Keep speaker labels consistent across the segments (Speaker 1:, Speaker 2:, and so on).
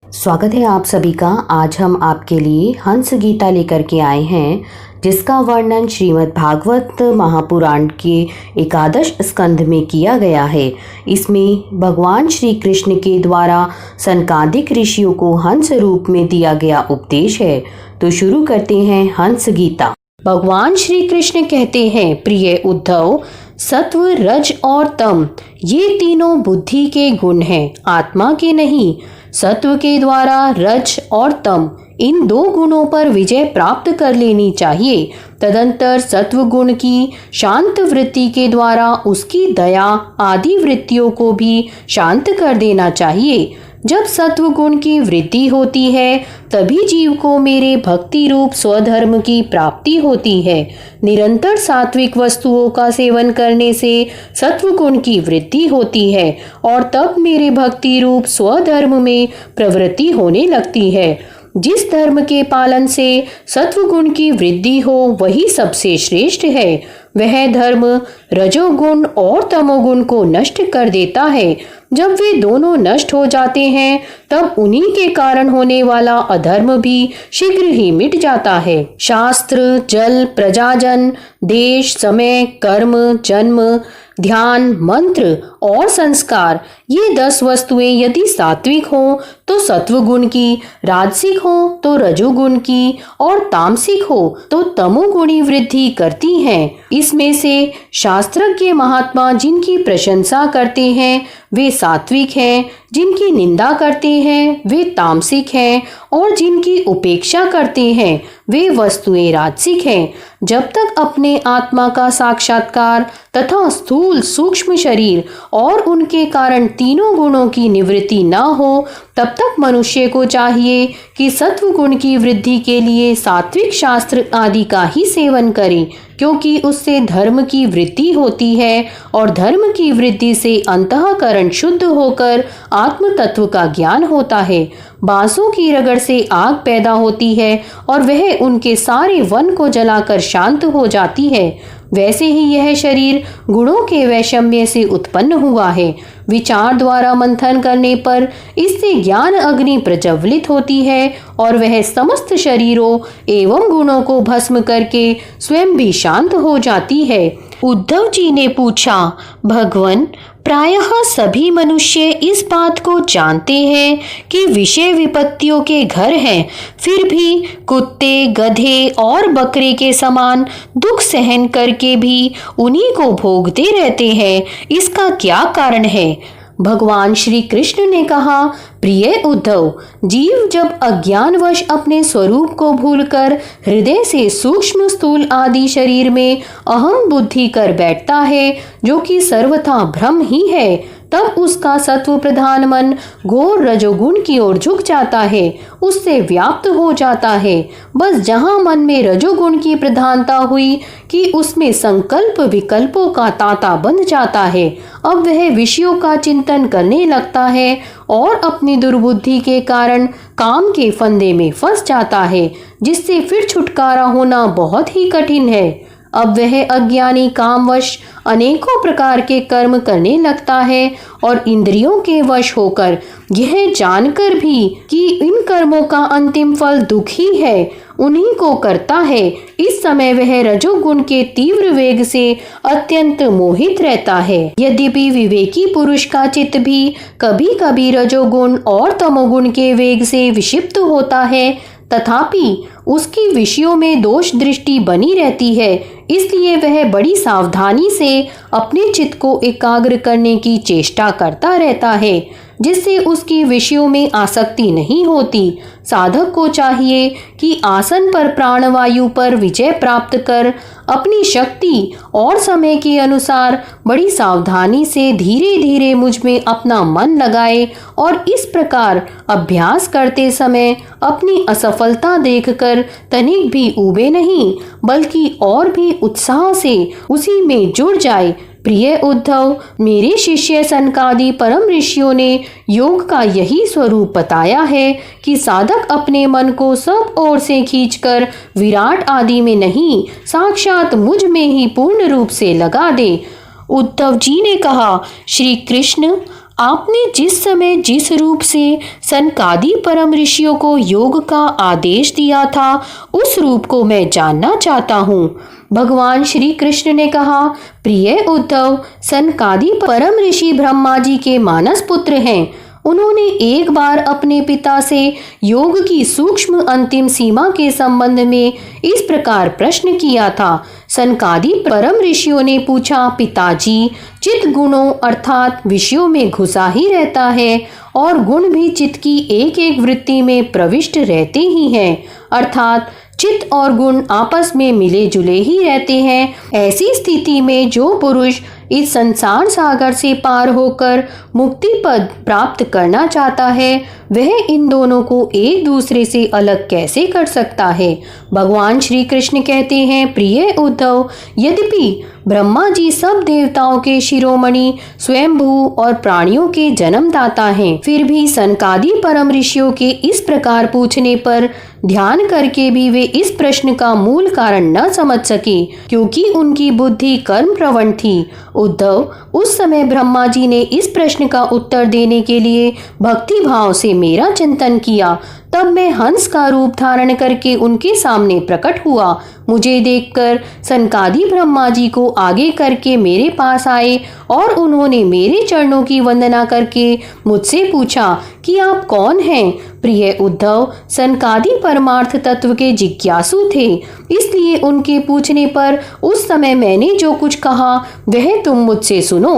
Speaker 1: स्वागत है आप सभी का। आज हम आपके लिए हंस गीता लेकर के आए हैं, जिसका वर्णन श्रीमद् भागवत महापुराण के एकादश स्कंध में किया गया है। इसमें भगवान श्री कृष्ण के द्वारा सनकादिक ऋषियों को हंस रूप में दिया गया उपदेश है। तो शुरू करते हैं हंस गीता। भगवान श्री कृष्ण कहते हैं, प्रिय उद्धव, सत्व, रज और तम ये तीनों बुद्धि के गुण हैं, आत्मा के नहीं। सत्व के द्वारा रज और तम इन दो गुणों पर विजय प्राप्त कर लेनी चाहिए। तदंतर सत्व गुण की शांत वृत्ति के द्वारा उसकी दया आदि वृत्तियों को भी शांत कर देना चाहिए। जब सत्व गुण की वृद्धि होती है तभी जीव को मेरे भक्ति रूप स्वधर्म की प्राप्ति होती है। निरंतर सात्विक वस्तुओं का सेवन करने से सत्व गुण की वृद्धि होती है और तब मेरे भक्ति रूप स्वधर्म में प्रवृत्ति होने लगती है। जिस धर्म के पालन से सत्व गुण की वृद्धि हो वही सबसे श्रेष्ठ है। वह धर्म रजोगुण और तमोगुण को नष्ट कर देता है। जब वे दोनों नष्ट हो जाते हैं तब उन्हीं के कारण होने वाला अधर्म भी शीघ्र ही मिट जाता है। शास्त्र, जल, प्रजाजन, देश, समय, कर्म, जन्म, ध्यान, मंत्र और संस्कार ये 10 वस्तुएं यदि सात्विक हो तो सत्व गुण की, राजसिक हो तो रजोगुण की और तामसिक हो तो तमोगुणी वृद्धि करती हैं। इसमें से शास्त्रज्ञ महात्मा जिनकी प्रशंसा करते हैं वे सात्विक हैं, जिनकी निंदा करते हैं वे तामसिक हैं और जिनकी उपेक्षा करते हैं वे वस्तुएं राजसिक हैं। जब तक अपने आत्मा का साक्षात्कार तथा स्थूल सूक्ष्म शरीर और उनके कारण तीनों गुणों की निवृत्ति न हो तब तक मनुष्य को चाहिए कि सत्व गुण की वृद्धि के लिए सात्विक शास्त्र आदि का ही सेवन करे, क्योंकि उससे धर्म की वृद्धि होती है और धर्म की वृद्धि से अंतःकरण शुद्ध होकर आत्म तत्व का ज्ञान होता है। बांसों की रगड़ से आग पैदा होती है और वह उनके सारे वन को जलाकर शांत हो जाती है। वैसे ही यह शरीर गुणों के वैषम्य से उत्पन्न हुआ है। विचार द्वारा मंथन करने पर इससे ज्ञान अग्नि प्रज्वलित होती है और वह समस्त शरीरों एवं गुणों को भस्म करके स्वयं भी शांत हो जाती है। उद्धव जी ने पूछा, भगवन, प्रायः सभी मनुष्य इस बात को जानते हैं कि विषय विपत्तियों के घर हैं, फिर भी कुत्ते, गधे और बकरे के समान दुख सहन करके भी उन्हीं को भोगते रहते हैं। इसका क्या कारण है? भगवान श्री कृष्ण ने कहा, प्रिय उद्धव, जीव जब अज्ञानवश अपने स्वरूप को भूलकर हृदय से सूक्ष्म स्थूल आदि शरीर में अहम बुद्धि कर बैठता है, जो कि सर्वथा भ्रम ही है, तब उसका सत्व प्रधान मन घोर रजोगुण की ओर झुक जाता है, उससे व्याप्त हो जाता है। बस जहां मन में रजोगुण की प्रधानता हुई कि उसमें संकल्प विकल्पों का तांता बंध जाता है, अब वह विषयों का चिंतन करने लगता है और अपनी दुर्बुद्धि के कारण काम के फंदे में फंस जाता है, जिससे फिर छुटकारा होना बहुत ही कठिन है। अब वह अज्ञानी कामवश अनेकों प्रकार के कर्म करने लगता है और इंद्रियों के वश होकर यह जानकर भी कि इन कर्मों का अंतिम फल दुख ही है, उन्हीं को करता है। इस समय वह रजोगुण के तीव्र वेग से अत्यंत मोहित रहता है। यद्यपि विवेकी पुरुष का चित्त भी कभी कभी रजोगुण और तमोगुण के वेग से विक्षिप्त होता है, तथापि उसकी विषयों में दोष दृष्टि बनी रहती है। इसलिए वह बड़ी सावधानी से अपने चित्त को एकाग्र करने की चेष्टा करता रहता है, जिससे उसकी विषयों में आसक्ति नहीं होती। साधक को चाहिए कि आसन पर प्राणवायु पर विजय प्राप्त कर अपनी शक्ति और समय के अनुसार बड़ी सावधानी से धीरे धीरे मुझ में अपना मन लगाए और इस प्रकार अभ्यास करते समय अपनी असफलता देखकर तनिक भी ऊबे नहीं, बल्कि और भी उत्साह से उसी में जुड़ जाए। प्रिय उद्धव, मेरे शिष्य सनकादि परम ऋषियों ने योग का यही स्वरूप बताया है कि साधक अपने मन को सब ओर से खींचकर विराट आदि में नहीं, साक्षात मुझ में ही पूर्ण रूप से लगा दे। उद्धव जी ने कहा, श्री कृष्ण,
Speaker 2: आपने जिस समय जिस रूप से सनकादि परम ऋषियों को योग का आदेश दिया था, उस रूप को मैं जानना चाहता हूँ। भगवान श्री कृष्ण ने कहा, प्रिय उद्धव, सनकादि परम ऋषि ब्रह्मा जी के मानस पुत्र हैं। उन्होंने एक बार अपने पिता से योग की सूक्ष्म अंतिम सीमा के संबंध में इस प्रकार प्रश्न किया था। सनकादि परम ऋषियों ने पूछा, पिताजी, चित्त गुणों अर्थात विषयों में घुसा ही रहता है और गुण भी चित्त की एक एक वृत्ति में प्रविष्ट रहते ही हैं, अर्थात चित्त और गुण आपस में मिले जुले ही रहते हैं। ऐसी स्थिति में जो पुरुष इस संसार सागर से पार होकर मुक्ति पद प्राप्त करना चाहता है, वह इन दोनों को एक दूसरे से अलग कैसे कर सकता है। भगवान श्री कृष्ण कहते हैं, प्रिय उद्धव, यद्यपि ब्रह्मा जी सब देवताओं के शिरोमणि, स्वयंभू और प्राणियों के जन्मदाता हैं, फिर भी सनकादि परम ऋषियों के इस प्रकार पूछने पर ध्यान करके भी वे इस प्रश्न का मूल कारण न समझ सके, क्योंकि उनकी बुद्धि कर्म प्रवण थी। उद्धव, उस समय ब्रह्मा जी ने इस प्रश्न का उत्तर देने के लिए भक्ति भाव से मेरा चिंतन किया। तब मैं हंस का रूप धारण करके उनके सामने प्रकट हुआ। मुझे देखकर सनकादि ब्रह्मा जी को आगे करके मेरे पास आए और उन्होंने मेरे चरणों की वंदना करके मुझसे पूछा कि आप कौन हैं। प्रिय उद्धव, सनकादि परमार्थ तत्व के जिज्ञासु थे, इसलिए उनके पूछने पर उस समय मैंने जो कुछ कहा वह तुम मुझसे सुनो।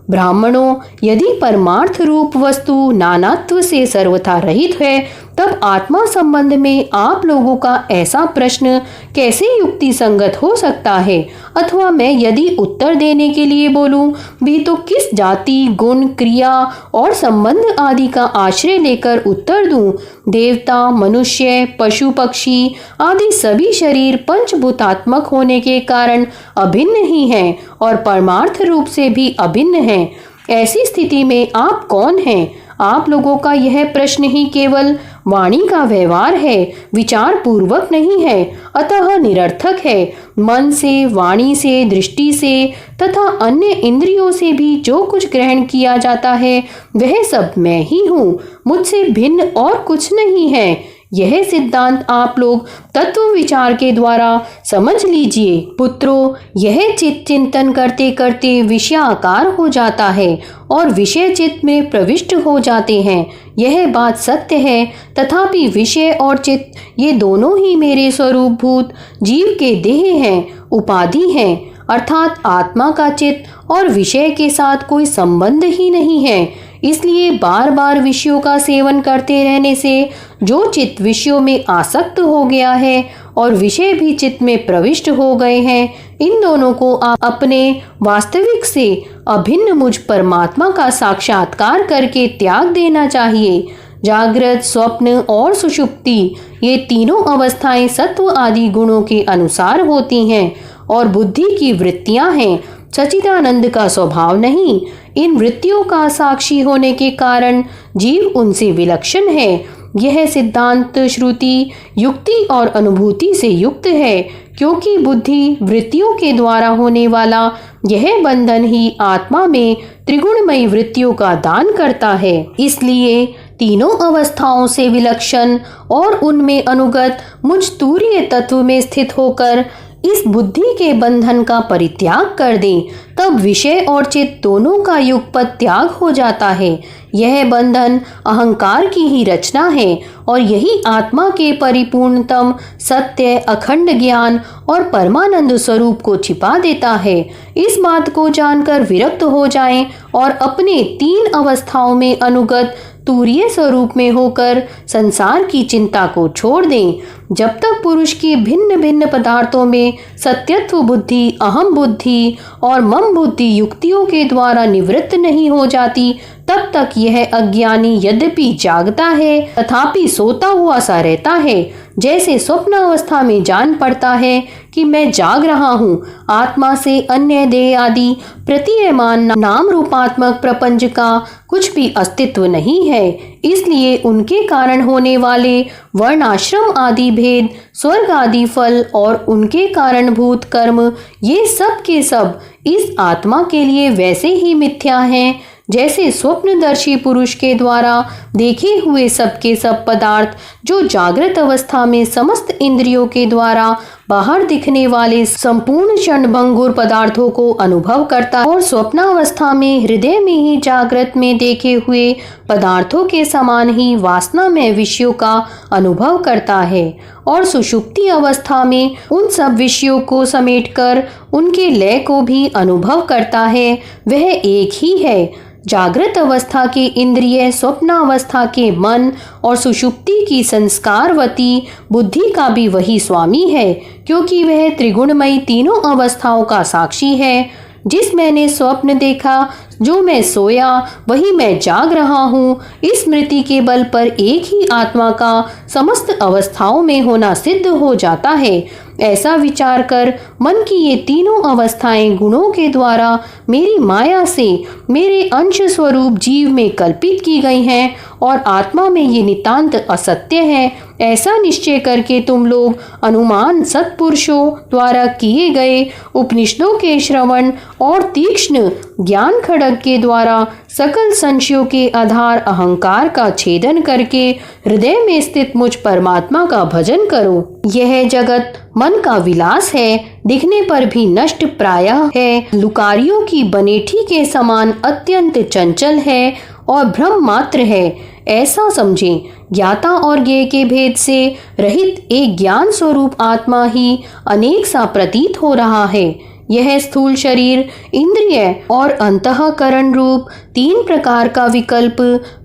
Speaker 2: ब्राह्मणों, यदि परमार्थ रूप वस्तु नानात्व से सर्वथा रहित है, तब आत्मा संबंध में आप लोगों का ऐसा प्रश्न कैसे युक्ति संगत हो सकता है। अथवा मैं यदि उत्तर देने के लिए बोलूं भी तो किस जाति, गुण, क्रिया और संबंध आदि का आश्रय लेकर उत्तर दूं। देवता, मनुष्य, पशु, पक्षी आदि सभी शरीर पंचभूतात्मक होने के कारण अभिन्न ही हैं और परमार्थ रूप से भी अभिन्न हैं। ऐसी स्थिति में आप कौन हैं? आप लोगों का यह प्रश्न ही केवल वाणी का व्यवहार है, विचार पूर्वक नहीं है, अतः निरर्थक है। मन से, वाणी से, दृष्टि से तथा अन्य इंद्रियों से भी जो कुछ ग्रहण किया जाता है वह सब मैं ही हूँ, मुझसे भिन्न और कुछ नहीं है। यह सिद्धांत आप लोग तत्व विचार के द्वारा समझ लीजिए। पुत्रों, यह चित्त चिंतन करते करते विषयाकार हो जाता है और विषय चित्त में प्रविष्ट हो जाते हैं। यह बात सत्य है, तथापि विषय और चित्त ये दोनों ही मेरे स्वरूप भूत जीव के देह हैं, उपाधि हैं, अर्थात आत्मा का चित्त और विषय के साथ कोई संबंध ही नहीं है। इसलिए बार बार विषयों का सेवन करते रहने से जो चित्त विषयों में आसक्त हो गया है और विषय भी चित्त में प्रविष्ट हो गए हैं, इन दोनों को आप अपने वास्तविक से अभिन्न मुझ परमात्मा का साक्षात्कार करके त्याग देना चाहिए। जागृत, स्वप्न और सुषुप्ति ये तीनों अवस्थाएं सत्व आदि गुणों के अनुसार होती हैं और बुद्धि की वृत्तियां हैं, सच्चिदानंद का स्वभाव नहीं। इन वृत्तियों का साक्षी होने के कारण जीव उनसे विलक्षण है। यह सिद्धांत श्रुति, युक्ति और अनुभूति से युक्त है, क्योंकि बुद्धि वृत्तियों के द्वारा होने वाला यह बंधन ही आत्मा में त्रिगुणमयी वृत्तियों का दान करता है। इसलिए तीनों अवस्थाओं से विलक्षण और उनमें अनुगत मुझ तूर्य तत्व में स्थित होकर इस बुद्धि के बंधन का परित्याग कर दें, तब विषय और चित्त दोनों का युगपत त्याग हो जाता है। यह बंधन अहंकार की ही रचना है और यही आत्मा के परिपूर्णतम सत्य, अखंड ज्ञान और परमानंद स्वरूप को छिपा देता है। इस बात को जानकर विरक्त हो जाएं और अपने तीन अवस्थाओं में अनुगत तूर्य स्वरूप में होकर संसार की चिंता को छोड़ दें। जब तक पुरुष की भिन्न भिन्न पदार्थों में सत्यत्व बुद्धि, अहम बुद्धि और मम बुद्धि युक्तियों के द्वारा निवृत्त नहीं हो जाती, तब तक यह अज्ञानी यद्यपि जागता है तथापि सोता हुआ सा रहता है। जैसे स्वप्न अवस्था में जान पड़ता है कि मैं जाग रहा हूँ, आत्मा से अन्य देह आदि प्रतीयमान नाम रूपात्मक प्रपंच का कुछ भी अस्तित्व नहीं है। इसलिए उनके कारण होने वाले वर्णाश्रम आदि भेद, स्वर्ग आदि फल और उनके कारणभूत कर्म, ये सब के सब इस आत्मा के लिए वैसे ही मिथ्या हैं जैसे स्वप्नदर्शी पुरुष के द्वारा देखे हुए सबके सब पदार्थ जो जागृत अवस्था में समस्त इंद्रियों के द्वारा बाहर दिखने वाले संपूर्ण क्षणभंगुर पदार्थों को अनुभव करता है, और स्वप्नावस्था में हृदय में ही जागृत में देखे हुए पदार्थों के समान ही वासना में विषयों का अनुभव करता है, और सुषुप्ति अवस्था में उन सब विषयों को समेटकर उनके लय को भी अनुभव करता है। वह एक ही है। जागृत अवस्था के इंद्रिय, स्वप्नावस्था के मन और सुषुप्ति की संस्कारवती बुद्धि का भी वही स्वामी है, क्योंकि वह त्रिगुणमयी तीनों अवस्थाओं का साक्षी है। जिस मैंने स्वप्न देखा, जो मैं सोया वही मैं जाग रहा हूँ, इस स्मृति के बल पर एक ही आत्मा का समस्त अवस्थाओं में होना सिद्ध हो जाता है। ऐसा विचार कर मन की ये तीनों अवस्थाएं गुणों के द्वारा मेरी माया से मेरे अंश स्वरूप जीव में कल्पित की गई हैं, और आत्मा में ये नितांत असत्य है। ऐसा निश्चय करके तुम लोग अनुमान सत्पुरुषों द्वारा किए गए उपनिषदों के श्रवण और तीक्ष्ण ज्ञान खड्ग के द्वारा सकल संशयों के आधार अहंकार का छेदन करके हृदय में स्थित मुझ परमात्मा का भजन करो। यह जगत मन का विलास है, दिखने पर भी नष्ट प्रायः है, लुकारियों की बनेठी के समान अत्यंत चंचल है और भ्रम मात्र है, ऐसा समझें। ज्ञाता और ज्ञेय के भेद से रहित एक ज्ञान स्वरूप आत्मा ही अनेक सा प्रतीत हो रहा है। यह स्थूल शरीर, इंद्रिय और अंतःकरण रूप तीन प्रकार का विकल्प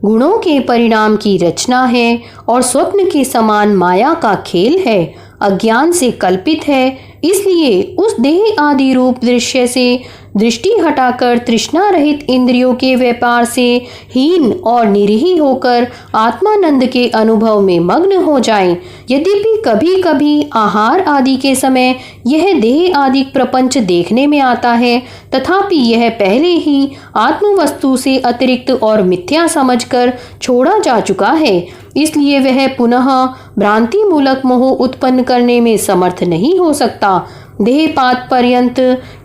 Speaker 2: गुणों के परिणाम की रचना है, और स्वप्न के समान माया का खेल है, अज्ञान से कल्पित है। इसलिए उस देह आदि रूप दृश्य से दृष्टि हटाकर तृष्णा रहित इंद्रियों के व्यापार से हीन और निरीह होकर आत्मानंद के अनुभव में मग्न हो जाएं। यद्यपि कभी कभी आहार आदि के समय यह देह आदि प्रपंच देखने में आता है, तथापि यह पहले ही आत्मवस्तु से अतिरिक्त और मिथ्या समझकर छोड़ा जा चुका है। इसलिए वह पुनः भ्रांति मूलक मोह उत्पन्न करने में समर्थ नहीं हो सकता। देहपात पर्यंत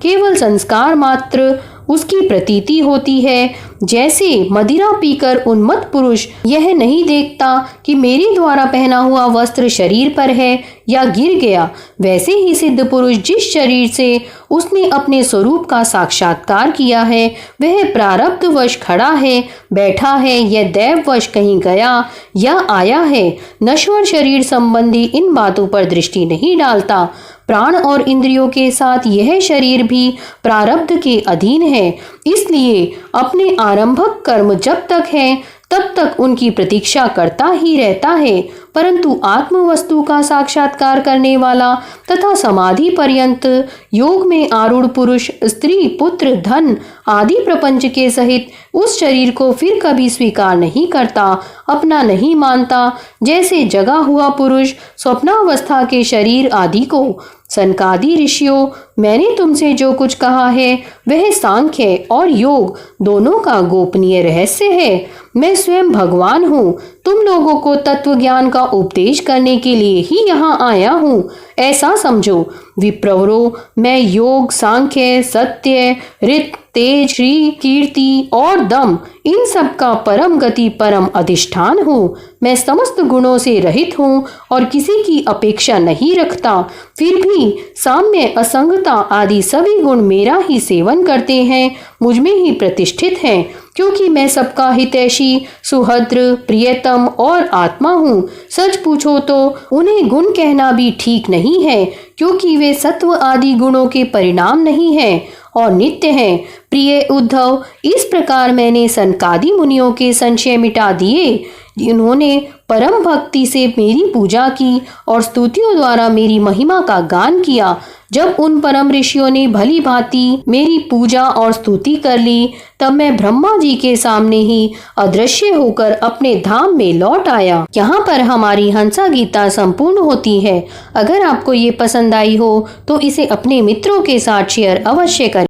Speaker 2: केवल संस्कार मात्र उसकी प्रतीति होती है। जैसे मदिरा पीकर उन्मत्त पुरुष यह नहीं देखता कि मेरे द्वारा पहना हुआ वस्त्र शरीर पर है या गिर गया, वैसे ही सिद्ध पुरुष जिस शरीर से उसने अपने स्वरूप का साक्षात्कार किया है वह प्रारब्धवश खड़ा है, बैठा है या दैववश कहीं गया या आया है। नश्वर शरीर संबंधी इन बातों पर दृष्टि नहीं डालता। प्राण और इंद्रियों के साथ यह शरीर भी प्रारब्ध के अधीन है, इसलिए अपने आरंभक कर्म जब तक है तब तक उनकी प्रतीक्षा करता ही रहता है। परंतु आत्म वस्तु का साक्षात्कार करने वाला तथा समाधि पर्यंत योग में आरूढ़ पुरुष स्त्री, पुत्र, धन आदि प्रपंच के सहित उस शरीर को फिर कभी स्वीकार नहीं करता, अपना नहीं मानता। जैसे जगा हुआ पुरुष स्वप्नावस्था के शरीर आदि को। सनकादि ऋषियों, मैंने तुमसे जो कुछ कहा है वह सांख्य और योग दोनों का गोपनीय रहस्य है। मैं स्वयं भगवान हूँ, तुम लोगों को तत्व ज्ञान का उपदेश करने के लिए ही यहाँ आया हूँ, ऐसा समझो। विप्रवरों, मैं योग, सांख्य, सत्य, ऋत, तेज, श्री, कीर्ति और दम इन सब का परम गति परम अधिष्ठान हूँ। मैं समस्त गुणों से रहित हूँ और किसी की अपेक्षा नहीं रखता। फिर भी साम्य, असंगता आदि सभी गुण मेरा ही सेवन करते हैं, मुझ में ही प्रतिष्ठित हैं, क्योंकि मैं सबका हितैषी, सुहद्र, प्रियतम और आत्मा हूँ। सच पूछो तो उन्हें गुण कहना भी ठीक नहीं है, क्योंकि वे सत्व आदि गुणों के परिणाम नहीं हैं और नित्य हैं। प्रिय उद्धव, इस प्रकार मैंने सनकादि मुनियों के संशय मिटा दिए, जिन्होंने परम भक्ति से मेरी पूजा की और स्तुतियों द्वारा मेरी महिमा का गान किया। जब उन परम ऋषियों ने भली भांति मेरी पूजा और स्तुति कर ली, तब मैं ब्रह्मा जी के सामने ही अदृश्य होकर अपने धाम में लौट आया। यहाँ पर हमारी हंसा गीता संपूर्ण होती है। अगर आपको ये पसंद आई हो तो इसे अपने मित्रों के साथ शेयर अवश्य करें।